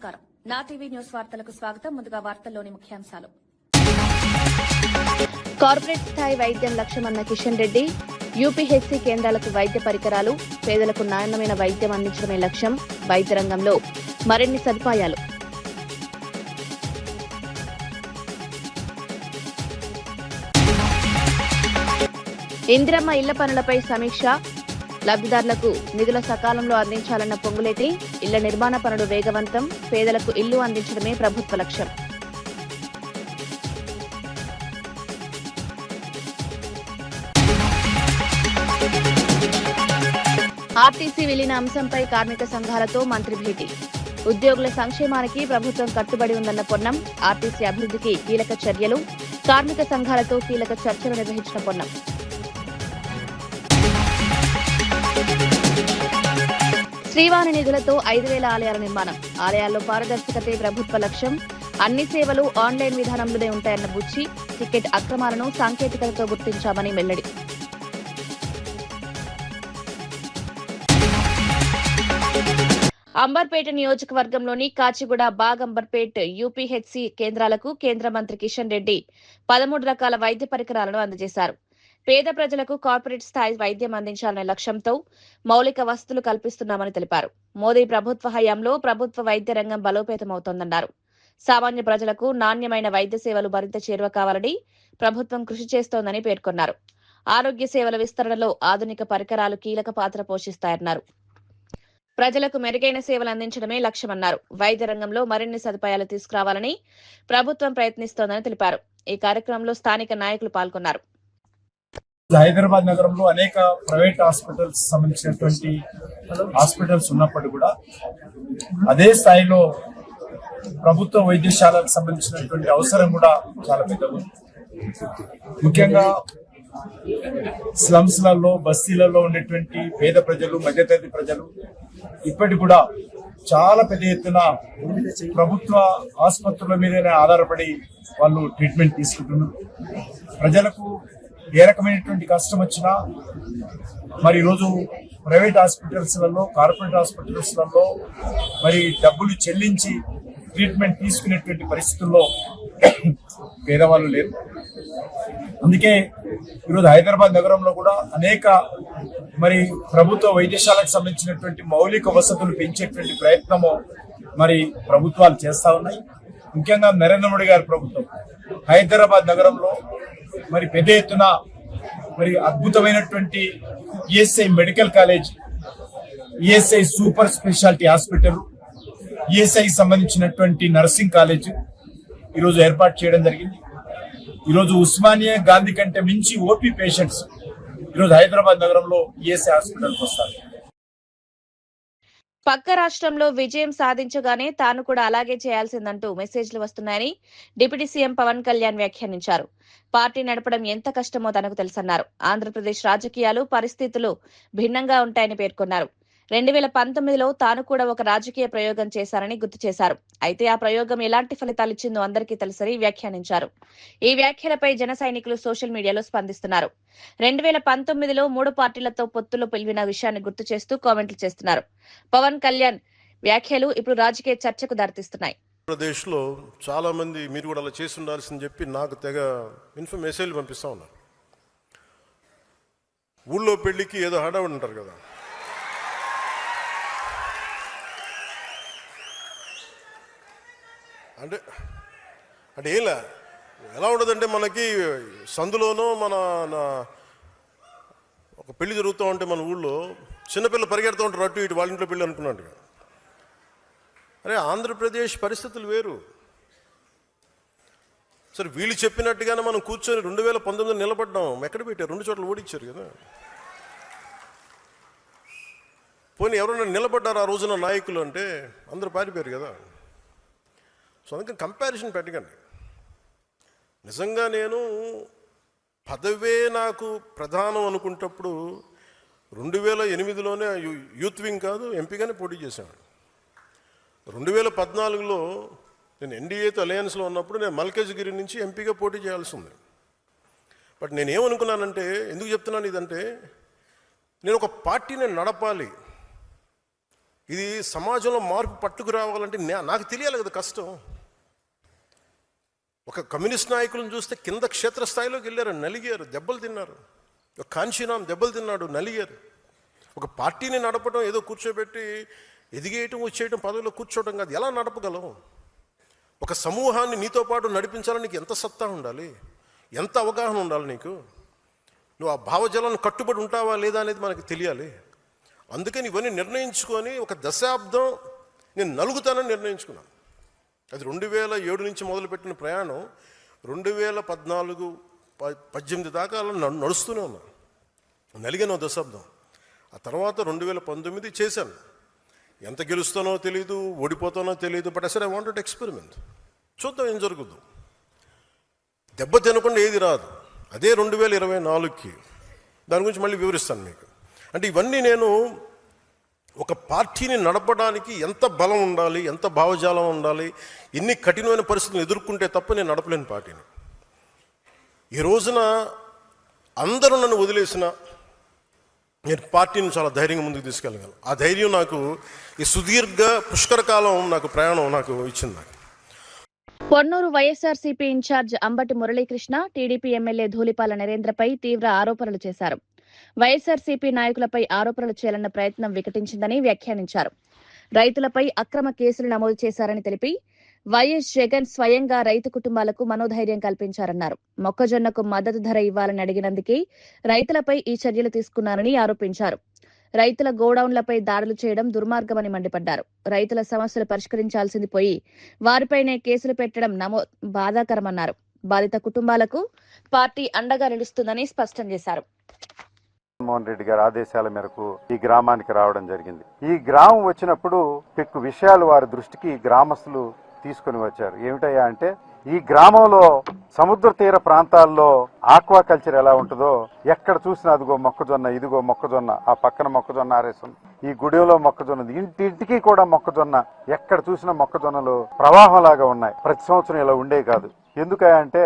నమస్కారం. నా TV news వార్తలకు స్వాగతం. ముందుగా వార్తల్లోని ముఖ్యాంశాలు. కార్పొరేట్ స్థాయి వైద్యం లక్ష్యమన్న కిషన్ రెడ్డి. యూపీహెచ్సీ కేంద్రాలకు వైద్య పరికరాలు, పేదలకు నాణ్యమైన వైద్యం అందించడమే లక్ష్యం. వైద్య రంగంలో మరిన్ని సదుపాయాలు. ఇందిరమ్మ ఇళ్ల పనులపై సమీక్ష. లబ్ధిదారులకు నిధుల సకాలంలో అందించాలన్న పొంగులేటి. ఇళ్ల నిర్మాణ పనులు వేగవంతం, పేదలకు ఇల్లు అందించడమే ప్రభుత్వ లక్ష్యం. ఆర్టీసీ విలీన అంశంపై కార్మిక సంఘాలతో మంత్రి భేటీ. ఉద్యోగుల సంక్షేమానికి ప్రభుత్వం కట్టుబడి ఉందన్న పొన్నం. ఆర్టీసీ అభివృద్ధికి కీలక చర్యలు. కార్మిక సంఘాలతో కీలక చర్చలు నిర్వహించిన పొన్నం. శ్రీవాణి నిధులతో 5,000 ఆలయాల నిర్మాణం. ఆలయాల్లో పారదర్శకతే ప్రభుత్వ లక్ష్యం. అన్ని సేవలు ఆన్లైన్ విధానంలోనే ఉంటాయన్న బుచ్చి. టికెట్ అక్రమాలను సాంకేతికతతో గుర్తించామని వెల్లడి. అంబర్పేట నియోజకవర్గంలోని కాచిగూడ, బాగ్, అంబర్పేట్ యూపీహెచ్సీ కేంద్రాలకు కేంద్ర మంత్రి కిషన్ రెడ్డి 13 రకాల వైద్య పరికరాలను అందజేశారు. పేద ప్రజలకు కార్పొరేట్ స్థాయి వైద్యం అందించాలనే లక్ష్యంతో మౌలిక వసతులు కల్పిస్తున్నామని తెలిపారు. మోదీ ప్రభుత్వ హయాంలో ప్రభుత్వ వైద్య రంగం బలోపేతమవుతోందన్నారు. సామాన్య ప్రజలకు నాణ్యమైన వైద్య సేవలు మరింత చేరువ కావాలని ప్రభుత్వం కృషి చేస్తోందని పేర్కొన్నారు. ఆరోగ్య సేవల విస్తరణలో ఆధునిక పరికరాలు కీలక పాత్ర పోషిస్తాయన్నారు. ప్రజలకు మెరుగైన సేవలు అందించడమే లక్ష్యమన్నారు. వైద్య రంగంలో మరిన్ని సదుపాయాలు తీసుకురావాలని ప్రభుత్వం ప్రయత్నిస్తోందని తెలిపారు. ఈ కార్యక్రమంలో స్థానిక నాయకులు పాల్గొన్నారు. హైదరాబాద్ నగరంలో అనేక ప్రైవేట్ హాస్పిటల్స్ సంబంధించినటువంటి హాస్పిటల్స్ ఉన్నప్పటికీ కూడా అదే స్థాయిలో ప్రభుత్వ వైద్యశాలకు సంబంధించినటువంటి అవసరం కూడా చాలా పెద్దది. ముఖ్యంగా స్లమ్స్లలో, బస్తీలలో ఉండేటువంటి పేద ప్రజలు, మధ్యతరగతి ప్రజలు ఇప్పటికి కూడా చాలా పెద్ద ఎత్తున ప్రభుత్వ ఆసుపత్రుల మీదనే ఆధారపడి వాళ్ళు ట్రీట్మెంట్ తీసుకుంటున్నారు. ప్రజలకు ఏ రకమైనటువంటి కష్టం వచ్చినా మరి ఈరోజు ప్రైవేట్ హాస్పిటల్స్లలో, కార్పొరేట్ హాస్పిటల్స్లలో మరి డబ్బులు చెల్లించి ట్రీట్మెంట్ తీసుకునేటువంటి పరిస్థితుల్లో పేదవాళ్ళు లేరు. అందుకే ఈరోజు హైదరాబాద్ నగరంలో కూడా అనేక మరి ప్రభుత్వ వైద్యశాలకు సంబంధించినటువంటి మౌలిక వసతులు పెంచేటువంటి ప్రయత్నము మరి ప్రభుత్వాలు చేస్తా ఉన్నాయి. ముఖ్యంగా నరేంద్ర మోడీ గారి ప్రభుత్వం హైదరాబాద్ నగరంలో మరి పెద్ద ఎత్తున మరి అద్భుతమైనటువంటి ESI medical college, ESI super speciality hospital, ESI సంబంధించినటువంటి నర్సింగ్ కాలేజ్ ఈరోజు ఏర్పాటు చేయడం జరిగింది. ఈరోజు ఉస్మానియా, గాంధీ కంటే మించి ఓపీ పేషెంట్స్ ఈరోజు హైదరాబాద్ నగరంలో ఈఎస్ఐ హాస్పిటల్కి వస్తారు. పక్క రాష్ట్రంలో విజయం సాధించగానే తాను కూడా అలాగే చేయాల్సిందంటూ మెసేజ్లు వస్తున్నాయని డిప్యూటీ సీఎం పవన్ కళ్యాణ్ వ్యాఖ్యానించారు. పార్టీ నడపడం ఎంత కష్టమో తనకు తెలుసన్నారు. ఆంధ్రప్రదేశ్ రాజకీయాలు, పరిస్థితులు భిన్నంగా ఉంటాయని పేర్కొన్నారు. 2019లో తాను కూడా ఒక రాజకీయ ప్రయోగం చేశారని గుర్తు చేశారు. అయితే ఆ ప్రయోగం ఎలాంటి ఫలితాలిచ్చిందో అందరికీ తెలుసని వ్యాఖ్యానించారు. ఈ వ్యాఖ్యలపై జన సైనికులు సోషల్ మీడియాలో స్పందిస్తున్నారు. 2019లో 3 పార్టీలతో పొత్తులు పిలివిన విషయాన్ని గుర్తు చేస్తూ కామెంట్లు చేస్తున్నారు. పవన్ కళ్యాణ్ వ్యాఖ్యలు ఇప్పుడు రాజకీయ చర్చకు దారితీస్తున్నాయి. ఆంధ్రప్రదేశ్లో చాలా మంది మీరు కూడా అలా చేసి ఉండాల్సిందని చెప్పి నాకు తెగ మెసేజ్లు పంపిస్తా ఉన్నారు. ఊళ్ళో పెళ్లికి ఏదో హడావుడి ఉంటారు కదా, అంటే ఏంలా ఎలా ఉండదంటే మనకి సందులోనో ఒక పెళ్లి జరుగుతూ ఉంటే మన ఊళ్ళో చిన్నపిల్లలు పరిగెడుతూ ఉంటారు అటు ఇటు, వాళ్ళ ఇంట్లో పెళ్ళి అనుకున్నాడు. అరే ఆంధ్రప్రదేశ్ పరిస్థితులు వేరు. సరే వీళ్ళు చెప్పినట్టుగానే మనం కూర్చొని 2019 నిలబడ్డాం. ఎక్కడ పెట్టారు? 2 చోట్ల ఓడించారు కదా. పోనీ ఎవరైనా నిలబడ్డారు ఆ రోజున నాయకులు అంటే అందరూ పారిపోయారు కదా. సో అందుకని కంపారిజన్ పెట్టకండి. నిజంగా నేను పదవే నాకు ప్రధానం అనుకుంటప్పుడు 2008లోనే యూత్ వింగ్ కాదు ఎంపీగానే పోటీ చేశాను. 2014లో నేను ఎన్డీఏతో అలయన్స్లో ఉన్నప్పుడు నేను మల్కాజ్గిరి నుంచి ఎంపీగా పోటీ చేయాల్సి ఉంది. బట్ నేనేమనుకున్నానంటే, ఎందుకు చెప్తున్నాను ఇదంటే, నేను ఒక పార్టీని నడపాలి. ఇది సమాజంలో మార్పు పట్టుకు రావాలంటే నాకు తెలియాలి కదా కష్టం. ఒక కమ్యూనిస్ట్ నాయకులను చూస్తే కింద క్షేత్రస్థాయిలోకి వెళ్ళారు, నలిగారు, దెబ్బలు తిన్నారు. ఒక కాంచీరామ్ దెబ్బలు తిన్నాడు, నలిగారు. ఒక పార్టీని నడపడం ఏదో కూర్చోబెట్టి ఎదిగేయటం వచ్చేయటం పదవిలో కూర్చోవడం కాదు. ఎలా నడపగలం? ఒక సమూహాన్ని నీతో పాటు నడిపించాలని నీకు ఎంత సత్తా ఉండాలి, ఎంత అవగాహన ఉండాలి నీకు. నువ్వు ఆ భావజాలను కట్టుబడి ఉంటావా లేదా అనేది మనకు తెలియాలి. అందుకని ఇవన్నీ నిర్ణయించుకొని ఒక దశాబ్దం నేను నలుగుతానని నిర్ణయించుకున్నాను. అది 2007 నుంచి మొదలుపెట్టిన ప్రయాణం 2014-18 దాకా అలా నడుస్తూనే ఉన్నా. నలిగాను దశాబ్దం. ఆ తర్వాత 2019 చేశాను. ఎంత గెలుస్తానో తెలియదు, ఓడిపోతానో తెలియదు. బట్ అసలు ఐ వాంటెడ్ ఎక్స్పెరిమెంట్. చూద్దాం ఏం జరుగుద్దు. దెబ్బ తినకుండా ఏది రాదు. అదే 2024కి దాని గురించి మళ్ళీ వివరిస్తాను మీకు. అంటే ఇవన్నీ నేను ఒక పార్టీని నడపడానికి ఎంత బలం ఉండాలి, ఎంత భావజాలం ఉండాలి, ఎన్ని కఠినమైన పరిస్థితులను ఎదుర్కొంటే తప్ప నేను నడపలేని పార్టీని. ఈ రోజున అందరూ నన్ను వదిలేసిన నేను పార్టీని చాలా ధైర్యంగా ముందుకు తీసుకెళ్ళగలను. ఆ ధైర్యం నాకు ఈ సుదీర్ఘ పుష్కర కాలం నాకు ప్రయాణం నాకు ఇచ్చింది. నాకు పొన్నూరు వైఎస్ఆర్సీపీ ఇన్ఛార్జ్ అంబటి మురళీకృష్ణ టీడీపీ ఎమ్మెల్యే ధూళిపాల నరేంద్రపై తీవ్ర ఆరోపణలు చేశారు. వైఎస్ఆర్సీపీ నాయకులపై ఆరోపణలు చేయాలన్న ప్రయత్నం వికటించిందని వ్యాఖ్యానించారు. రైతులపై అక్రమ కేసులు నమోదు చేశారని తెలిపి వైఎస్ జగన్ స్వయంగా రైతు కుటుంబాలకు మనోధైర్యం కల్పించారన్నారు. మొక్కజొన్నకు మద్దతు ధర ఇవ్వాలని అడిగినందుకే రైతులపై ఈ చర్యలు తీసుకున్నారని ఆరోపించారు. రైతుల గోడౌన్లపై దాడులు చేయడం దుర్మార్గమని మండిపడ్డారు. రైతుల సమస్యలు పరిష్కరించాల్సింది పోయి వారిపైనే కేసులు పెట్టడం బాధాకరమన్నారు. బాధిత కుటుంబాలకు పార్టీ అండగా నిలుస్తుందని స్పష్టం చేశారు. జగన్మోహన్ రెడ్డి గారి ఆదేశాల మేరకు ఈ గ్రామానికి రావడం జరిగింది. ఈ గ్రామం వచ్చినప్పుడు పెక్కు విషయాలు వారి దృష్టికి గ్రామస్తులు తీసుకుని వచ్చారు. ఏమిటయ్యా అంటే, ఈ గ్రామంలో సముద్ర తీర ప్రాంతాల్లో ఆక్వా కల్చర్ ఎలా ఉంటుందో, ఎక్కడ చూసినా అదిగో మొక్కజొన్న, ఇదిగో మొక్కజొన్న, ఆ పక్కన మొక్కజొన్న ఆరేసం, ఈ గుడిలో మొక్కజొన్న, ఇంటింటికి కూడా మొక్కజొన్న, ఎక్కడ చూసినా మొక్కజొన్నలు ప్రవాహంలాగా ఉన్నాయి. ప్రతి సంవత్సరం ఇలా ఉండే కాదు. ఎందుకంటే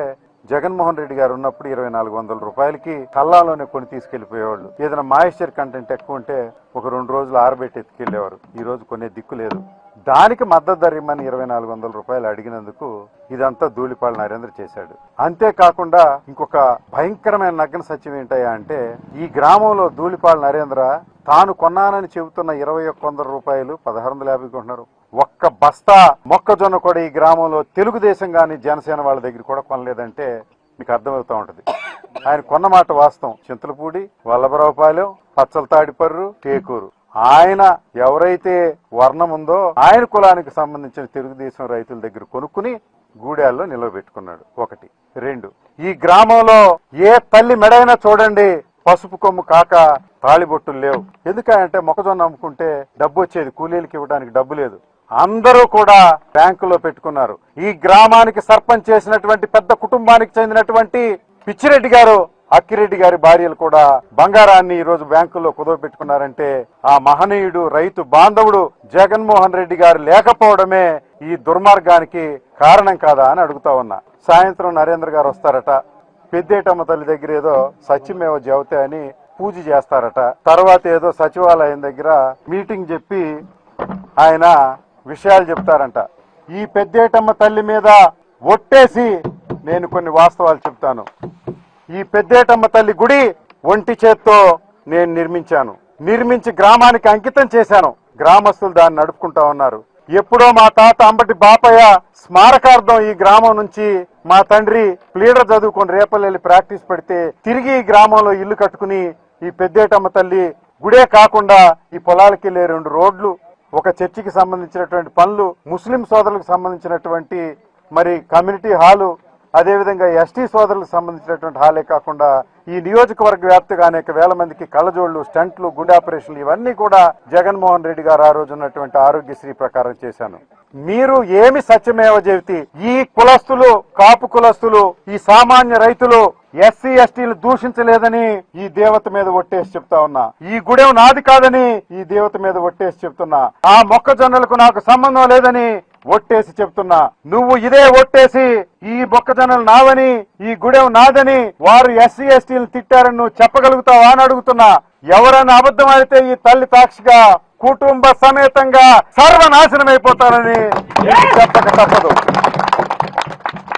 జగన్మోహన్ రెడ్డి గారు ఉన్నప్పుడు 2400 రూపాయలకి కల్లాలోనే కొని తీసుకెళ్లిపోయేవాళ్ళు. ఏదైనా మాయిశ్చర్ కంటెంట్ ఎక్కువ ఉంటే ఒక 2 రోజులు ఆరబెట్టి ఎత్తుకెళ్లేవారు. ఈ రోజు కొనే దిక్కు లేదు. దానికి మద్దతు ధర ఇమ్మని 2400 రూపాయలు అడిగినందుకు ఇదంతా ధూళిపాల నరేంద్ర చేశాడు. అంతేకాకుండా ఇంకొక భయంకరమైన నగ్న సత్యం ఏంటయ్యా అంటే, ఈ గ్రామంలో ధూళిపాల నరేంద్ర తాను కొన్నానని చెబుతున్న 2100 రూపాయలు 1650 కొంటున్నారు. ఒక్క బస్తా మొక్కజొన్న కూడా ఈ గ్రామంలో తెలుగుదేశం గాని జనసేన వాళ్ళ దగ్గర కూడా కొనలేదంటే మీకు అర్థమవుతా ఉంటది. ఆయన కొన్న మాట వాస్తవం. చింతలపూడి, వల్లభరావుపాలెం, పచ్చల తాడిపర్రు, టేకూరు, ఆయన ఎవరైతే వర్ణం ఉందో ఆయన కులానికి సంబంధించిన తెలుగుదేశం రైతుల దగ్గర కొనుక్కుని గూడాల్లో నిలవబెట్టుకున్నాడు. 1. 2, ఈ గ్రామంలో ఏ తల్లి మెడైనా చూడండి పసుపు కొమ్ము కాక తాళిబొట్టులు లేవు. ఎందుకంటే మొక్కజొన్న అమ్ముకుంటే డబ్బు వచ్చేది, కూలీలకి ఇవ్వడానికి డబ్బు లేదు. అందరూ కూడా బ్యాంకులో పెట్టుకున్నారు. ఈ గ్రామానికి సర్పంచ్ చేసినటువంటి పెద్ద కుటుంబానికి చెందినటువంటి పిచ్చిరెడ్డి గారు, అక్కిరెడ్డి గారి భార్యలు కూడా బంగారాన్ని ఈ రోజు బ్యాంకుల్లో కుదవ పెట్టుకున్నారంటే ఆ మహనీయుడు రైతు బాంధవుడు జగన్మోహన్ రెడ్డి గారు లేకపోవడమే ఈ దుర్మార్గానికి కారణం కాదా అని అడుగుతా ఉన్నా. సాయంత్రం నరేంద్ర గారు వస్తారట. పెద్దేటమ్మ తల్లి దగ్గర ఏదో సత్యమేవ జవతే అని పూజ చేస్తారట. తర్వాత ఏదో సచివాలయం దగ్గర మీటింగ్ చెప్పి ఆయన విషయాలు చెప్తారంట. ఈ పెద్దేటమ్మ తల్లి మీద ఒట్టేసి నేను కొన్ని వాస్తవాలు చెప్తాను. ఈ పెద్దేటమ్మ తల్లి గుడి ఒంటి చేత్తో నేను నిర్మించి గ్రామానికి అంకితం చేశాను. గ్రామస్తులు దాన్ని నడుపుకుంటా ఉన్నారు. ఎప్పుడో మా తాత అంబటి బాపయ్య స్మారకార్థం ఈ గ్రామం నుంచి మా తండ్రి ప్లీడర్ చదువుకొని రేపల్లెల్లి ప్రాక్టీస్ పెడితే తిరిగి ఈ గ్రామంలో ఇల్లు కట్టుకుని ఈ పెద్దేటమ్మ తల్లి గుడే కాకుండా ఈ పొలాలకి వెళ్ళే 2 రోడ్లు, ఒక చర్చికి సంబంధించినటువంటి పనులు, ముస్లిం సోదరులకు సంబంధించినటువంటి మరి కమ్యూనిటీ హాలు, అదేవిధంగా ఎస్టీ సోదరులకు సంబంధించినటువంటి హాలే కాకుండా ఈ నియోజకవర్గ వ్యాప్తిగా అనేక వేల మందికి కళ్ళజోళ్లు, స్టంట్లు, గుండె ఆపరేషన్లు ఇవన్నీ కూడా జగన్మోహన్ రెడ్డి గారు ఆ రోజు ఉన్నటువంటి ఆరోగ్యశ్రీ ప్రకారం చేశాను. మీరు ఏమి సత్యమేవ జయతి, ఈ కులస్తులు, కాపు కులస్తులు, ఈ సామాన్య రైతులు ఎస్సీ ఎస్టీలు దూషించలేదని ఈ దేవత మీద ఒట్టేసి చెప్తా ఉన్నా. ఈ గుడెం నాది కాదని ఈ దేవత మీద ఒట్టేసి చెప్తున్నా. ఆ మొక్కజొన్నలకు నాకు సంబంధం లేదని ఒట్టేసి చెప్తున్నా. నువ్వు ఇదే ఒట్టేసి ఈ మొక్కజొన్నలు నావని, ఈ గుడెం నాదని వారు ఎస్సీ ఎస్టీలు తిట్టారని నువ్వు చెప్పగలుగుతావా అని అడుగుతున్నా. ఎవరైనా అబద్ధం అయితే ఈ తల్లి సాక్షిగా కుటుంబ సమేతంగా సర్వనాశనమైపోతారని మీకు చెప్పక తప్పదు.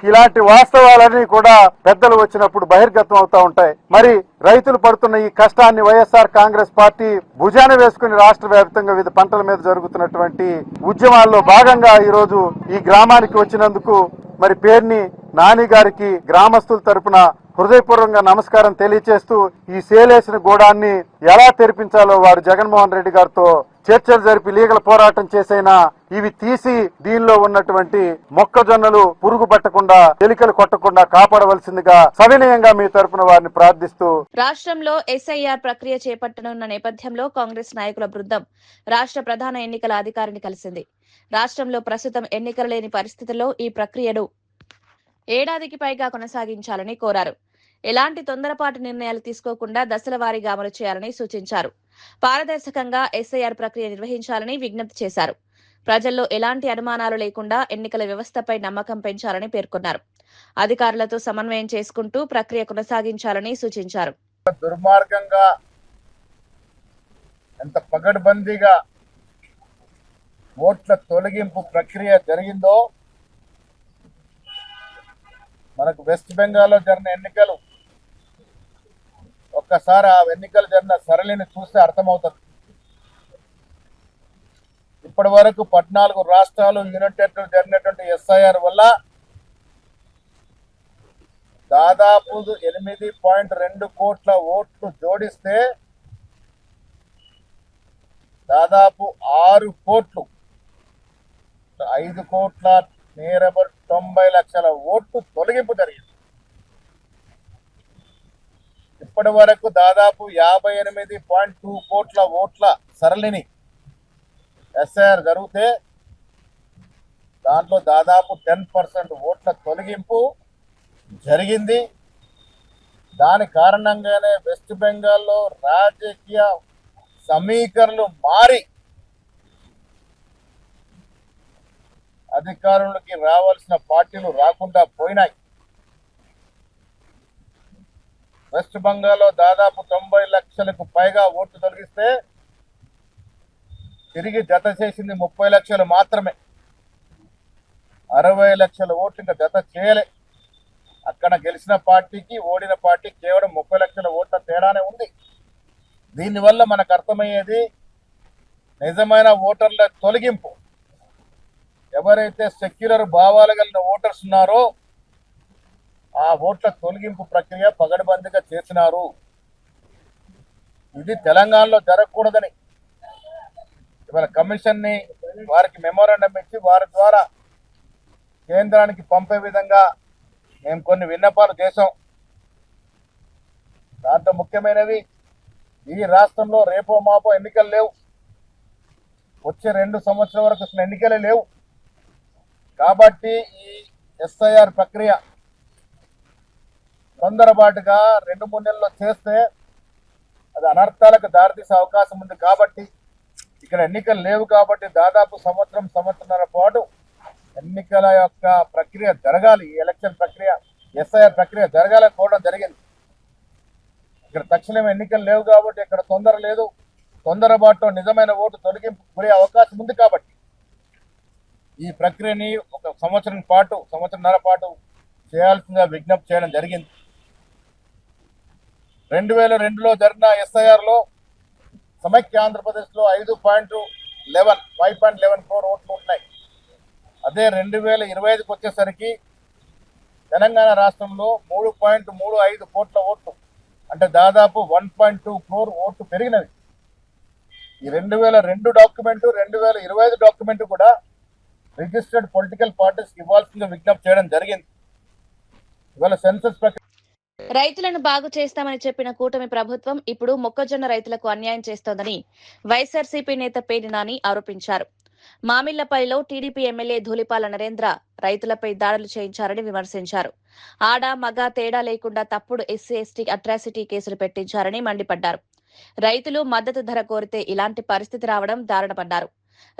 ఇలాంటి వాస్తవాలన్నీ కూడా పెద్దలు వచ్చినప్పుడు బహిర్గతం అవుతా ఉంటాయి. మరి రైతులు పడుతున్న ఈ కష్టాన్ని వైఎస్ఆర్ కాంగ్రెస్ పార్టీ భుజాన వేసుకుని రాష్ట్ర వ్యాప్తంగా వివిధ పంటల మీద జరుగుతున్నటువంటి ఉద్యమాల్లో భాగంగా ఈ రోజు ఈ గ్రామానికి వచ్చినందుకు మరి పేర్ని నాని గారికి గ్రామస్తుల తరపున హృదయపూర్వకంగా నమస్కారం తెలియజేస్తూ ఈ సేలేసిన గూడాన్ని ఎలా తెరిపించాలో వారు జగన్మోహన్ రెడ్డి గారితో చర్చలు జరిపి లీగల్ పోరాటం చేసైనా ఇవి తీసి దీనిలో ఉన్నటువంటి మొక్కజొన్నలు పురుగు పట్టకుండా ఎలికలు కొట్టకుండా కాపాడవలసిందిగా సవినయంగా మీ తరపున వారిని ప్రార్థిస్తూ రాష్ట్రంలో ఎస్ఐఆర్ ప్రక్రియ చేపట్టనున్న నేపథ్యంలో కాంగ్రెస్ నాయకుల బృందం రాష్ట్ర ప్రధాన ఎన్నికల అధికారిని కలిసింది. రాష్ట్రంలో ప్రస్తుతం ఎన్నికలు లేని పరిస్థితుల్లో ఈ ప్రక్రియను ఏడాదికి పైగా కొనసాగించాలని కోరారు. ఎలాంటి తొందరపాటు నిర్ణయాలు తీసుకోకుండా దశల వారీగా అమలు చేయాలని సూచించారు. పారదర్శకంగా ఎస్ఐఆర్ ప్రక్రియ నిర్వహించాలని విజ్ఞప్తి చేశారు. ప్రజల్లో ఎలాంటి అనుమానాలు లేకుండా ఎన్నికల వ్యవస్థపై నమ్మకం పెంచాలని పేర్కొన్నారు. అధికారులతో సమన్వయం చేసుకుంటూ ప్రక్రియ కొనసాగించాలని సూచించారు. దుర్మార్గంగా ఎంత పగడ్బందీగా ఓట్ల తొలగింపు ప్రక్రియ జరిగిందో మనకు వెస్ట్ బెంగాల్లో జరిగిన ఎన్నికలు ఒక్కసారి ఆ ఎన్నికలు జరిగిన సరళిని చూస్తే అర్థమవుతుంది. ఇప్పటి వరకు 14 రాష్ట్రాలు యూనిటెడ్ జరిగినటువంటి ఎస్ఐఆర్ వల్ల దాదాపు 8.2 కోట్ల ఓట్లు జోడిస్తే దాదాపు 6 కోట్లు 5 కోట్ల నియరబర్ 90 లక్షల ఓట్లు తొలగింపు జరిగింది. ఇప్పటి వరకు దాదాపు 58.2 కోట్ల ఓట్ల సరళిని ఎస్ఐఆర్ జరిగితే దాంట్లో దాదాపు 10% ఓట్ల తొలగింపు జరిగింది. దాని కారణంగానే వెస్ట్ బెంగాల్లో రాజకీయ సమీకరణలు మారి అధికారులకి రావాల్సిన పార్టీలు రాకుండా పోయినాయి. వెస్ట్ బెంగాల్లో దాదాపు 90 లక్షలకు పైగా ఓట్లు తొలగిస్తే తిరిగి జత చేసింది 30 లక్షలు మాత్రమే. 60 లక్షల ఓట్లు ఇంకా జత చేయలే. అక్కడ గెలిచిన పార్టీకి ఓడిన పార్టీ కేవలం 30 లక్షల ఓట్ల తేడానే ఉంది. దీనివల్ల మనకు అర్థమయ్యేది నిజమైన ఓటర్ల తొలగింపు. ఎవరైతే సెక్యులర్ భావాలు కలిగిన ఓటర్స్ ఉన్నారో ఆ ఓట్ల తొలగింపు ప్రక్రియ పగడబందీగా చేసినారు. ఇది తెలంగాణలో జరగకూడదని ఇవాళ కమిషన్ని వారికి మెమోరాండం ఇచ్చి వారి ద్వారా కేంద్రానికి పంపే విధంగా మేము కొన్ని విన్నపాలు చేశాం. దాంట్లో ముఖ్యమైనవి ఈ రాష్ట్రంలో రేపో మాపో ఎన్నికలు లేవు. వచ్చే 2 సంవత్సరాల వరకు అసలు ఎన్నికలే లేవు. కాబట్టి ఈ ఎస్ఐఆర్ ప్రక్రియ తొందరపాటుగా 2-3 నెలల్లో చేస్తే అది అనర్థాలకు దారితీసే అవకాశం ఉంది. కాబట్టి ఇక్కడ ఎన్నికలు లేవు కాబట్టి దాదాపు సంవత్సరంన్నర పాటు ఎన్నికల యొక్క ప్రక్రియ జరగాలి. ఈ ఎలక్షన్ ప్రక్రియ ఎస్ఐఆర్ ప్రక్రియ జరగాలని కోరడం జరిగింది. ఇక్కడ తక్షణం ఎన్నికలు లేవు కాబట్టి ఇక్కడ తొందర లేదు. తొందరపాటులో నిజమైన ఓటు తొలగింపు గురే అవకాశం ఉంది. కాబట్టి ఈ ప్రక్రియని ఒక సంవత్సరంన్నర పాటు చేయాల్సిందిగా విజ్ఞప్తి చేయడం జరిగింది. 2002లో జరిగిన ఎస్ఐఆర్లో సమైక్య ఆంధ్రప్రదేశ్లో 5.11 క్రోర్ ఓట్లు ఉన్నాయి. అదే 2025కి వచ్చేసరికి తెలంగాణ రాష్ట్రంలో 3.35 కోట్ల ఓట్లు అంటే దాదాపు 1.2 క్రోర్ ఓట్లు పెరిగినవి. ఈ 2002 డాక్యుమెంటు 2025 డాక్యుమెంటు కూడా రిజిస్టర్డ్ పొలిటికల్ పార్టీస్ ఇవ్వాల్సిందిగా విజ్ఞప్తి చేయడం జరిగింది. ఇవాళ సెన్సస్ రైతులను బాగు చేస్తామని చెప్పిన కూటమి ప్రభుత్వం ఇప్పుడు మొక్కజొన్న రైతులకు అన్యాయం చేస్తోందని వైఎస్ఆర్సీపీ నేత పేర్ని నాని ఆరోపించారు. మామిళ్లపల్లిలో టీడీపీ ఎమ్మెల్యే ధూళిపాల నరేంద్ర రైతులపై దాడులు చేయించారని విమర్శించారు. ఆడ మగ తేడా లేకుండా తప్పుడు ఎస్సీ/ఎస్టీ అట్రాసిటీ కేసులు పెట్టించారని మండిపడ్డారు. రైతులు మద్దతు ధర కోరితే ఇలాంటి పరిస్థితి రావడం దారుణమన్నారు.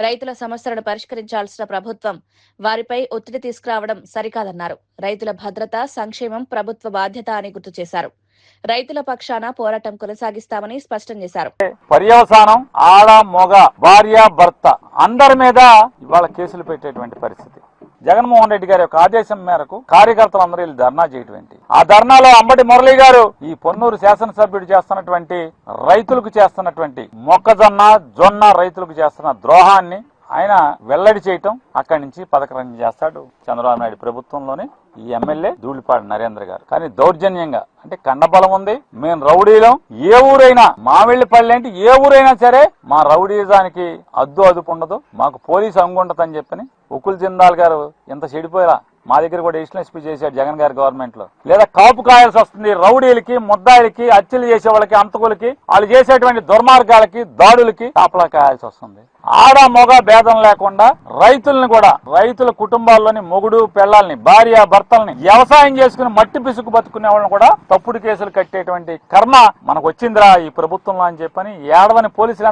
రైతుల సమస్యలను పరిష్కరించాల్సిన ప్రభుత్వం వారిపై ఒత్తిడి తీసుకురావడం సరికాదన్నారు. రైతుల భద్రత, సంక్షేమం ప్రభుత్వ బాధ్యత అని గుర్తు చేశారు. రైతుల పక్షాన పోరాటం కొనసాగిస్తామని స్పష్టం చేశారు. పర్యవసానం ఆడ మొగ భార్య భర్త అందరి మీద ఇవాళ కేసులు పెట్టేటువంటి పరిస్థితి. జగన్మోహన్ రెడ్డి గారి యొక్క ఆదేశం మేరకు కార్యకర్తలందరూ వీళ్ళు ధర్నా చేయటువంటి ఆ ధర్నాలో అంబటి మురళి గారు ఈ పొన్నూరు శాసనసభ్యుడు చేస్తున్నటువంటి రైతులకు చేస్తున్నటువంటి మొక్కజొన్న జొన్న రైతులకు చేస్తున్న ద్రోహాన్ని ఆయన వెల్లడి చేయటం, అక్కడి నుంచి పథకం చేస్తాడు చంద్రబాబు నాయుడు ప్రభుత్వంలోనే ఈ ఎమ్మెల్యే ధూళిపాడు నరేంద్ర గారు. కానీ దౌర్జన్యంగా అంటే కండబలం ఉంది, మేము రౌడీలం, ఏ ఊరైనా మామిళ్ళపల్లి అంటే ఏ ఊరైనా సరే మా రౌడీజానికి అదుపు ఉండదు, మాకు పోలీసు అంగుండదని చెప్పని ఉకుల్ జిందాల్ గారు ఇంత చెడిపోయారా మా దగ్గర కూడా ఎడిషనల్ ఎస్పీ చేశాడు జగన్ గారి గవర్నమెంట్ లో. లేదా కాపు కాయాల్సి వస్తుంది రౌడీలకి ముద్దాయిలకి హత్యలు చేసే వాళ్ళకి అంతకులకి వాళ్ళు చేసేటువంటి దుర్మార్గాలకి దాడులకి కాపలా కాయాల్సి వస్తుంది. ఆడ మొగ భేదం లేకుండా రైతుల్ని కూడా రైతుల కుటుంబాల్లోని మొగుడు పెళ్లాల్ని భార్య భర్తల్ని వ్యవసాయం చేసుకుని మట్టి పిసుకు బతుకునే వాళ్ళని కూడా తప్పుడు కేసులు కట్టేటువంటి కర్మ మనకు వచ్చిందిరా ఈ ప్రభుత్వంలో అని చెప్పని ఏడవని పోలీసులు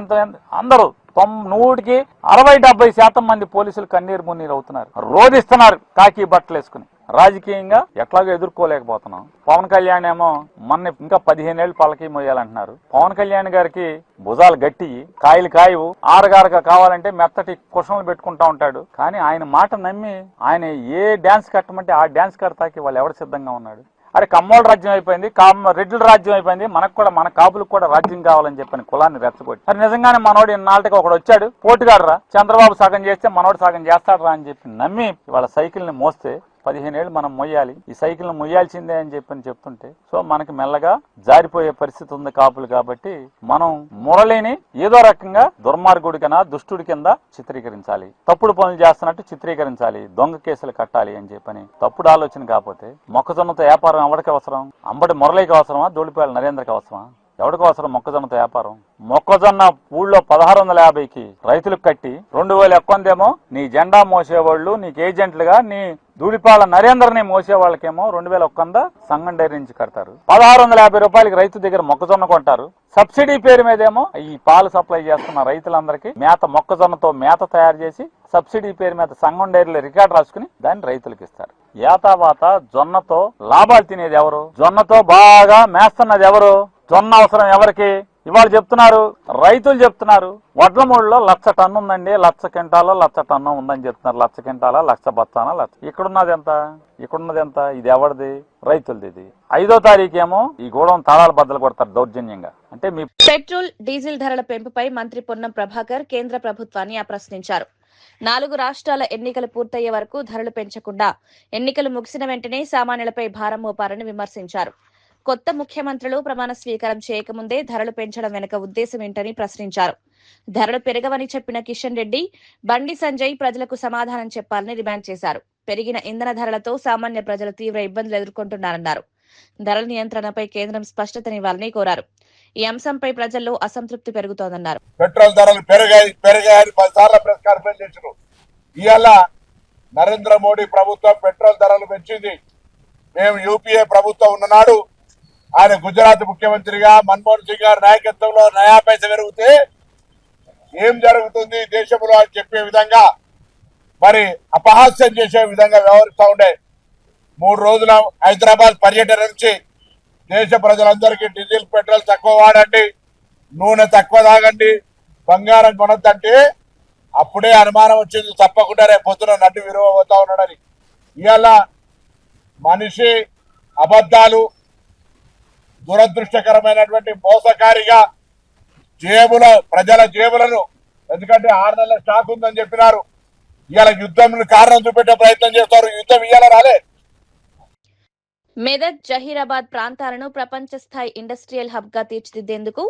అందరూ 100కి 60-70% మంది పోలీసులు కన్నీరు మున్నీరు అవుతున్నారు, రోధిస్తున్నారు కాకి బట్టలు వేసుకుని. రాజకీయంగా ఎట్లాగో ఎదుర్కోలేకపోతున్నాం. పవన్ కళ్యాణ్ ఏమో మొన్న ఇంకా 15 ఏళ్ళు పలకి మోయాలంటున్నారు. పవన్ కళ్యాణ్ గారికి భుజాలు గట్టి కాయలు కాయవు, ఆరగారగా కావాలంటే మెత్తటి కుషన్లు పెట్టుకుంటా ఉంటాడు. కానీ ఆయన మాట నమ్మి ఆయన ఏ డ్యాన్స్ కట్టమంటే ఆ డ్యాన్స్ కడతాకి వాళ్ళు ఎవరు సిద్ధంగా ఉన్నాడు. అరే కమ్మోళ్ళ రాజ్యం అయిపోయింది, రెడ్డిల రాజ్యం అయిపోయింది, మనకు కూడా మన కాపులకు కూడా రాజ్యం కావాలని చెప్పని కులాన్ని రెచ్చగొట్టి అది నిజంగానే మనోడు ఇన్నాళ్ళకి ఒకడు వచ్చాడు పోటుగాడరా చంద్రబాబు సగం చేస్తే మనోడు సగం చేస్తాడరా అని చెప్పి నమ్మి వాళ్ళ సైకిల్ ని మోస్తే 15 ఏళ్ళు మనం మొయ్యాలి, ఈ సైకిల్ ను మొయ్యాల్సిందే అని చెప్పని చెప్తుంటే సో మనకి మెల్లగా జారిపోయే పరిస్థితి ఉంది కాపులు. కాబట్టి మనం మురళిని ఏదో రకంగా దుర్మార్గుడి కింద దుష్టుడి కింద చిత్రీకరించాలి, తప్పుడు పనులు చేస్తున్నట్టు చిత్రీకరించాలి, దొంగ కేసులు కట్టాలి అని చెప్పని తప్పుడు ఆలోచన. కాకపోతే మొక్కజొన్నతో వ్యాపారం ఎవరికి అవసరం? అంబటి మురళికి అవసరమా? ధూళిపాల నరేంద్రకి అవసరమా? ఎవరికి అవసరం మొక్కజొన్నతో వ్యాపారం? మొక్కజొన్న ఊళ్ళో 1650కి రైతులకు కట్టి 2000 ఎక్కువందేమో నీ జెండా మోసేవాళ్ళు నీకు ఏజెంట్లుగా నీ ధూళిపాల నరేంద్రని మోసే వాళ్ళకేమో 2001 సంఘం డైరీ నుంచి కడతారు. 1650 రూపాయలకి రైతు దగ్గర మొక్కజొన్న కొంటారు. సబ్సిడీ పేరు మీదేమో ఈ పాలు సప్లై చేస్తున్న రైతులందరికీ మేత మొక్కజొన్నతో మేత తయారు చేసి సబ్సిడీ పేరు మీద సంఘం డైరీలో రికార్డు రాసుకుని దాన్ని రైతులకు ఇస్తారు. ఏతావాత జొన్నతో లాభాలు తినేది ఎవరు? జొన్నతో బాగా మేస్తున్నది ఎవరు? జొన్న అవసరం ఎవరికి? ఇవాళ చెప్తున్నారు రైతులు చెప్తున్నారు వడ్లమూడిలో 1,00,000 టన్ను ఉందండి, 1,00,000 క్వింటాలో 1,00,000 టన్ను ఉందని చెప్తున్నారు. 1,00,000 క్వింటాలా 1,00,000 బస్తానా 1,00,000? ఇక్కడున్నది ఎంత? ఇది ఎవరిది? రైతులది. ఇది 5వ తారీఖేమో ఈ గోడౌన్ తాళాలు బద్దలు కొడతారు దౌర్జన్యంగా. అంటే మీ పెట్రోల్ డీజిల్ ధరల పెంపుపై మంత్రి పొన్నం ప్రభాకర్ కేంద్ర ప్రభుత్వాన్ని ప్రశ్నించారు. 4 రాష్ట్రాల ఎన్నికలు పూర్తయ్యే వరకు ధరలు పెంచకుండా ఎన్నికలు ముగిసిన వెంటనే సామాన్యులపై భారం మోపారని విమర్శించారు. కొత్త ముఖ్యమంత్రులు ప్రమాణ స్వీకారం చేయకముందే ధరలు పెంచడం వెనుక ఉద్దేశం ఏంటని ప్రశ్నించారు. ధరలు పెరగవని చెప్పిన కిషన్ రెడ్డి, బండి సంజయ్ ప్రజలకు సమాధానం చెప్పాలని డిమాండ్ చేశారు. పెరిగిన ఇంధన ధరలతో సామాన్య ప్రజలు తీవ్ర ఇబ్బందులు ఎదుర్కొంటున్నారన్నారు. ధరల నియంత్రణపై కేంద్రం స్పష్టతనివ్వాలని కోరారు. ఈ అంశంపై ప్రజల్లో అసంతృప్తి పెరుగుతోందన్నారు. పెట్రోల్ ధరలు పెరిగాయి 10 సార్లు ప్రెస్ కాన్ఫరెన్స్ చేశారు. ఇవాళ నరేంద్ర మోడీ ప్రభుత్వం పెట్రోల్ ధరలు పెంచింది. మేము యూపీఏ ప్రభుత్వం ఉన్ననాడు ఆయన గుజరాత్ ముఖ్యమంత్రిగా మన్మోహన్ సింగ్ గారి నాయకత్వంలో నయా పైస పెరిగితే ఏం జరుగుతుంది దేశంలో అని చెప్పే విధంగా మరి అపహాస్యం చేసే విధంగా వ్యవహరిస్తూ ఉండే. 3 రోజుల హైదరాబాద్ పర్యటన నుంచి దేశ ప్రజలందరికీ డీజిల్ పెట్రోల్ తక్కువ వాడండి, నూనె తక్కువ తాగండి, బంగారం కొనొద్దంటే అప్పుడే అనుమానం వచ్చింది తప్పకుండా రేపు పొద్దున నడ్డు విలువ పోతా ఉన్నాడని. ఇవాళ మనిషి అబద్ధాలు దురదృష్టకరమైనటువంటి మోసకారిగా ప్రజల జేబులను, ఎందుకంటే 6 నెలల స్టాక్ ఉందని చెప్పినారు, ఇవాళ యుద్ధం కారణం చూపెట్టే ప్రయత్నం చేస్తారు. యుద్ధం ఇవాళ రాలే. మెదక్, జహీరాబాద్ ప్రాంతాలను ప్రపంచ స్థాయి ఇండస్ట్రియల్ హబ్ గా తీర్చిదిద్దేందుకు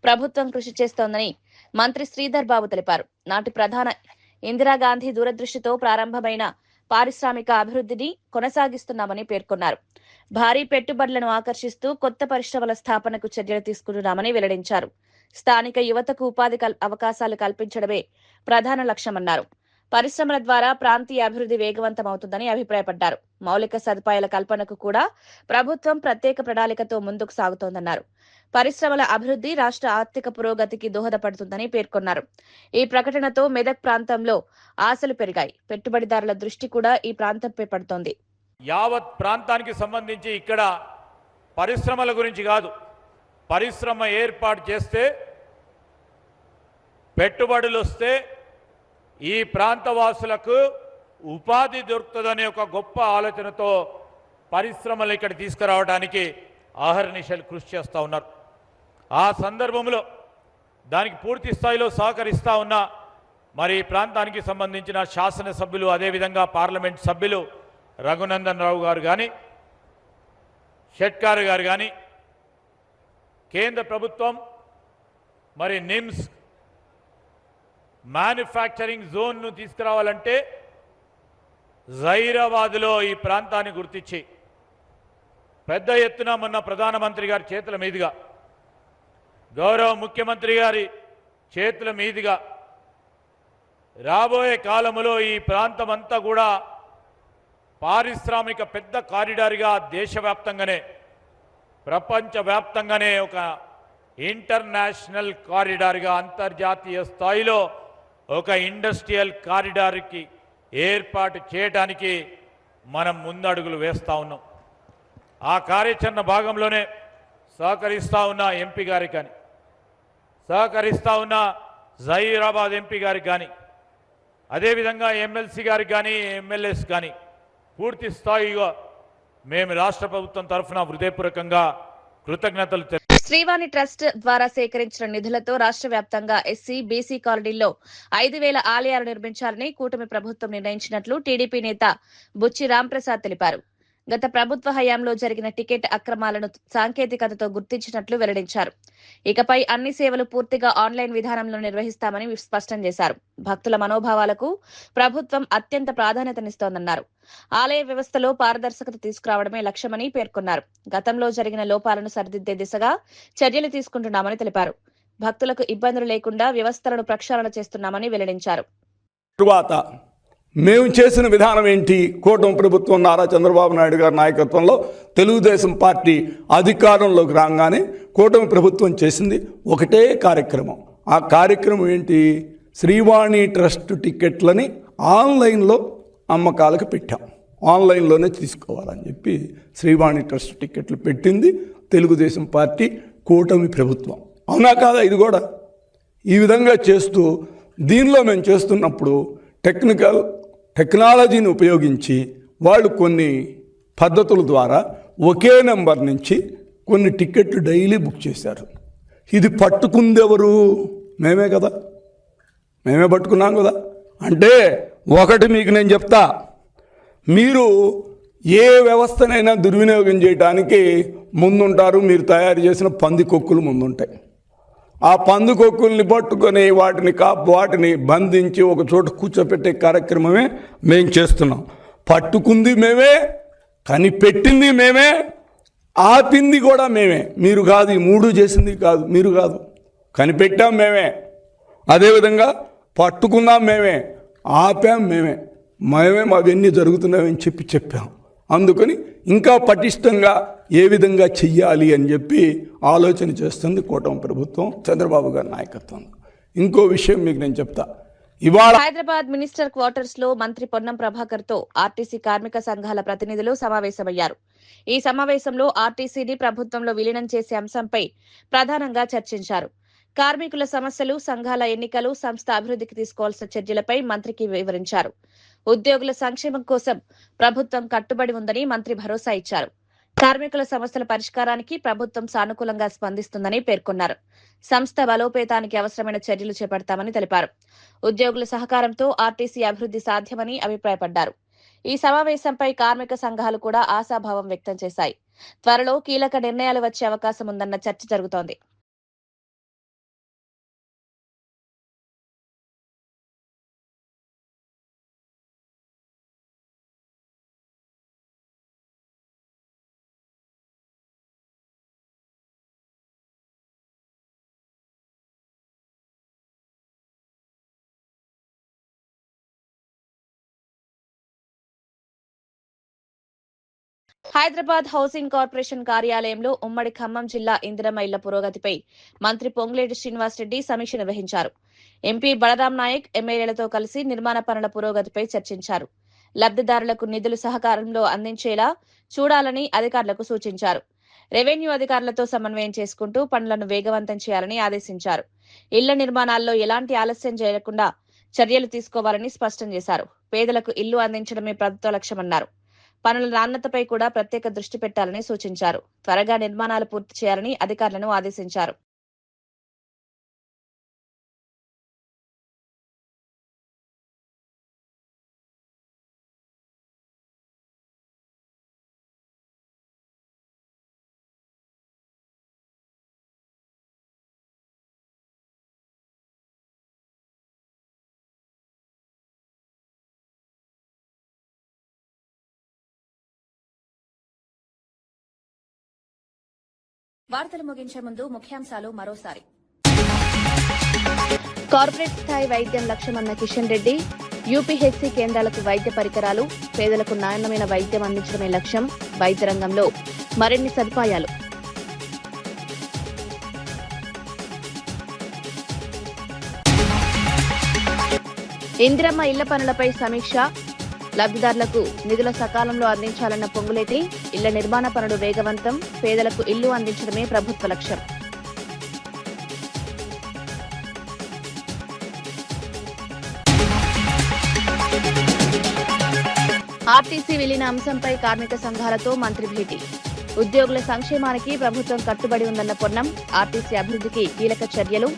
ప్రభుత్వం కృషి చేస్తోందని మంత్రి శ్రీధర్ బాబు తెలిపారు. నాటి ప్రధాన ఇందిరాగాంధీ దూరదృష్టితో ప్రారంభమైన పారిశ్రామిక అభివృద్ధిని కొనసాగిస్తున్నామని పేర్కొన్నారు. భారీ పెట్టుబడులను ఆకర్షిస్తూ కొత్త పరిశ్రమల స్థాపనకు చర్యలు తీసుకుంటున్నామని వెల్లడించారు. స్థానిక యువతకు ఉపాధి అవకాశాలు కల్పించడమే ప్రధాన లక్ష్యమన్నారు. పరిశ్రమల ద్వారా ప్రాంతీయ అభివృద్ధి వేగవంతమవుతుందని అభిప్రాయపడ్డారు. మౌలిక సదుపాయాల కల్పనకు కూడా ప్రభుత్వం ప్రత్యేక ప్రణాళికతో ముందుకు సాగుతోందన్నారు. పరిశ్రమల అభివృద్ధి రాష్ట్ర ఆర్థిక పురోగతికి దోహదపడుతుందని పేర్కొన్నారు. ఈ ప్రకటనతో మెదక్ ప్రాంతంలో ఆశలు పెరిగాయి. పెట్టుబడిదారుల దృష్టి కూడా ఈ ప్రాంతంపై పడుతోంది. యావత్ ప్రాంతానికి సంబంధించి ఇక్కడ పరిశ్రమల గురించి కాదు, పరిశ్రమ ఏర్పాటు చేస్తే పెట్టుబడులు వస్తే ఈ ప్రాంతవాసులకు ఉపాధి దొరుకుతుందనే ఒక గొప్ప ఆలోచనతో పరిశ్రమలు ఇక్కడ తీసుకురావడానికి అహర్నిశలు కృషి చేస్తూ ఉన్నారు. ఆ సందర్భంలో దానికి పూర్తి స్థాయిలో సహకరిస్తూ ఉన్న మరి ఈ ప్రాంతానికి సంబంధించిన శాసనసభ్యులు, అదేవిధంగా పార్లమెంట్ సభ్యులు రఘునందన్ రావు గారు కానీ, షెట్కార్ గారు కానీ, కేంద్ర ప్రభుత్వం మరి నిమ్స్ మ్యానుఫ్యాక్చరింగ్ జోన్ను తీసుకురావాలంటే జైరాబాద్లో ఈ ప్రాంతాన్ని గుర్తించి పెద్ద ఎత్తున మొన్న ప్రధానమంత్రి గారి చేతుల మీదుగా, గౌరవ ముఖ్యమంత్రి గారి చేతుల మీదుగా రాబోయే కాలంలో ఈ ప్రాంతం అంతా కూడా పారిశ్రామిక పెద్ద కారిడార్గా దేశవ్యాప్తంగానే ప్రపంచవ్యాప్తంగానే ఒక ఇంటర్నేషనల్ కారిడార్గా అంతర్జాతీయ స్థాయిలో ఒక ఇండస్ట్రియల్ కారిడార్కి ఏర్పాటు చేయడానికి మనం ముందడుగులు వేస్తూ ఉన్నాం. ఆ కార్యాచరణ భాగంలోనే సహకరిస్తూ ఉన్న ఎంపీ గారికి కానీ, సహకరిస్తూ ఉన్న జహీరాబాద్ ఎంపీ గారికి కానీ, అదేవిధంగా ఎమ్మెల్సీ గారికి కానీ, ఎమ్మెల్యేస్ కానీ పూర్తి స్థాయిగా మేము రాష్ట్ర ప్రభుత్వం తరఫున హృదయపూర్వకంగా కృతజ్ఞతలు. శ్రీవాణి ట్రస్ట్ ద్వారా సేకరించిన నిధులతో రాష్ట్ర వ్యాప్తంగా ఎస్సీ, బీసీ కాలనీల్లో 5,000 ఆలయాలు నిర్మించాలని కూటమి ప్రభుత్వం నిర్ణయించినట్లు టీడీపీ నేత బుచ్చి రాంప్రసాద్ తెలిపారు. గత ప్రభుత్వ హయాంలో జరిగిన టికెట్ అక్రమాలను సాంకేతికతతో గుర్తించినట్లు వెల్లడించారు. ఇకపై అన్ని సేవలు పూర్తిగా ఆన్లైన్ విధానంలో నిర్వహిస్తామని స్పష్టం చేశారు. భక్తుల మనోభావాలకు ప్రభుత్వం అత్యంత ప్రాధాన్యతనిస్తోందన్నారు. ఆలయ వ్యవస్థలో పారదర్శకత తీసుకురావడమే లక్ష్యమని పేర్కొన్నారు. గతంలో జరిగిన లోపాలను సరిదిద్దే దిశగా చర్యలు తీసుకుంటున్నామని తెలిపారు. భక్తులకు ఇబ్బందులు లేకుండా వ్యవస్థలను ప్రక్షాళన చేస్తున్నామని వెల్లడించారు. మేము చేసిన విధానం ఏంటి? కూటమి ప్రభుత్వం నారా చంద్రబాబు నాయుడు గారి నాయకత్వంలో తెలుగుదేశం పార్టీ అధికారంలోకి రాగానే కూటమి ప్రభుత్వం చేసింది ఒకటే కార్యక్రమం. ఆ కార్యక్రమం ఏంటి? శ్రీవాణి ట్రస్ట్ టికెట్లని ఆన్లైన్లో అమ్మకాలకు పెట్టాం. ఆన్లైన్లోనే తీసుకోవాలని చెప్పి శ్రీవాణి ట్రస్ట్ టికెట్లు పెట్టింది తెలుగుదేశం పార్టీ కూటమి ప్రభుత్వం. అవునా కాదా? ఇది కూడా ఈ విధంగా చేస్తూ దీనిలో మేము చేస్తున్నప్పుడు టెక్నాలజీని ఉపయోగించి వాళ్ళు కొన్ని పద్ధతుల ద్వారా ఒకే నెంబర్ నుంచి కొన్ని టికెట్లు డైలీ బుక్ చేశారు. ఇది పట్టుకుందెవరు? మేమే కదా, మేమే పట్టుకున్నాం కదా. అంటే ఒకటి మీకు నేను చెప్తా, మీరు ఏ వ్యవస్థనైనా దుర్వినియోగం చేయడానికి ముందుంటారు. మీరు తయారు చేసిన పందికొక్కులు ముందుంటాయి. ఆ పందుకొక్కుల్ని పట్టుకొని వాటిని బంధించి ఒక చోట కూర్చోపెట్టే కార్యక్రమమే మేము చేస్తున్నాం. పట్టుకుంది మేమే, కనిపెట్టింది మేమే, ఆపింది కూడా మేమే. మీరు కాదు, ఈ మూడు చేసింది కాదు, మీరు కాదు. కనిపెట్టాం మేమే, అదేవిధంగా పట్టుకున్నాం మేమే, ఆపాం మేమే. అవన్నీ జరుగుతున్నాయని చెప్పాం. అందుకని ఇంకా పటిష్టంగా ఏ విధంగా చెయ్యాలి అని చెప్పి ఆలోచన చేస్తుంది కూటమి ప్రభుత్వం చంద్రబాబు గారి నాయకత్వంలో. ఇంకో విషయం మీకు నేను చెప్తా. ఇవాళ హైదరాబాద్ మినిస్టర్ క్వార్టర్స్ లో మంత్రి పొన్నం ప్రభాకర్ తో ఆర్టీసీ కార్మిక సంఘాల ప్రతినిధులు సమావేశమయ్యారు. ఈ సమావేశంలో ఆర్టీసీని ప్రభుత్వంలో విలీనం చేసే అంశంపై ప్రధానంగా చర్చించారు. కార్మికుల సమస్యలు, సంఘాల ఎన్నికలు, సంస్థ అభివృద్ధికి తీసుకోవాల్సిన చర్యలపై మంత్రికి వివరించారు. ఉద్యోగుల సంక్షేమం కోసం ప్రభుత్వం కట్టుబడి ఉందని మంత్రి భరోసా ఇచ్చారు. కార్మికుల సమస్యల పరిష్కారానికి ప్రభుత్వం సానుకూలంగా స్పందిస్తుందని పేర్కొన్నారు. సంస్థ బలోపేతానికి అవసరమైన చర్యలు చేపడతామని తెలిపారు. ఉద్యోగుల సహకారంతో ఆర్టీసీ అభివృద్ధి సాధ్యమని అభిప్రాయపడ్డారు. ఈ సమావేశంపై కార్మిక సంఘాలు కూడా ఆశాభావం వ్యక్తం చేశాయి. త్వరలో కీలక నిర్ణయాలు వచ్చే అవకాశం ఉందన్న చర్చ జరుగుతోంది. హైదరాబాద్ హౌసింగ్ కార్పొరేషన్ కార్యాలయంలో ఉమ్మడి ఖమ్మం జిల్లా ఇందిరమ్మ ఇళ్ల పురోగతిపై మంత్రి పొంగులేటి శ్రీనివాసరెడ్డి సమీక్ష నిర్వహించారు. ఎంపీ బలరాం నాయక్ ఎమ్మెల్యేలతో కలిసి నిర్మాణ పనుల పురోగతిపై చర్చించారు. లబ్ధిదారులకు నిధులు సహకారంలో అందించేలా చూడాలని అధికారులకు సూచించారు. రెవెన్యూ అధికారులతో సమన్వయం చేసుకుంటూ పనులను వేగవంతం చేయాలని ఆదేశించారు. ఇళ్ల నిర్మాణాల్లో ఎలాంటి ఆలస్యం చేయకుండా చర్యలు తీసుకోవాలని స్పష్టం చేశారు. పేదలకు ఇల్లు అందించడమే ప్రభుత్వ లక్ష్యమన్నారు. పనుల నాణ్యతపై కూడా ప్రత్యేక దృష్టి పెట్టాలని సూచించారు. త్వరగా నిర్మాణాలు పూర్తి చేయాలని అధికారులను ఆదేశించారు. వార్తలు ముగించే ముందు ముఖ్యాంశాలు మరోసారి. కార్పొరేట్ స్థాయి వైద్యం లక్ష్యమన్న కిషన్ రెడ్డి. యూపీహెచ్సీ కేంద్రాలకు వైద్య పరికరాలు, పేదలకు నాణ్యమైన వైద్యం అందించడమే లక్ష్యం. వైద్య రంగంలో మరిన్ని సదుపాయాలు. ఇందిరమ్మ ఇళ్ల పనులపై సమీక్ష. లబ్ధిదారులకు నిధుల సకాలంలో అందించాలన్న పొంగులేటి. ఇళ్ల నిర్మాణ పనులు వేగవంతం. పేదలకు ఇల్లు అందించడమే ప్రభుత్వ లక్ష్యం. ఆర్టీసీ విలీన అంశంపై కార్మిక సంఘాలతో మంత్రి భేటీ. ఉద్యోగుల సంక్షేమానికి ప్రభుత్వం కట్టుబడి ఉందన్న పొన్నం. ఆర్టీసీ అభివృద్ధికి కీలక చర్యలు.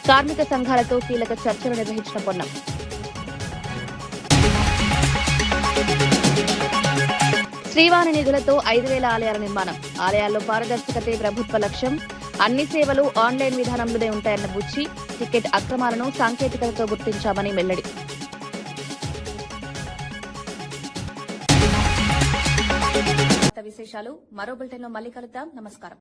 కార్మిక సంఘాలతో కీలక చర్చలు నిర్వహించిన పొన్నం. శ్రీవాణి నిధులతో 5,000 ఆలయాల నిర్మాణం. ఆలయాల్లో పారదర్శకతే ప్రభుత్వ లక్ష్యం. అన్ని సేవలు ఆన్లైన్ విధానంలోనే ఉంటాయన్న బుచ్చి. టికెట్ అక్రమాలను సాంకేతికతతో గుర్తించామని వెల్లడి. విశేషాలు మరో బులెటిన్లో మళ్ళీ కలుద్దాం. నమస్కారం.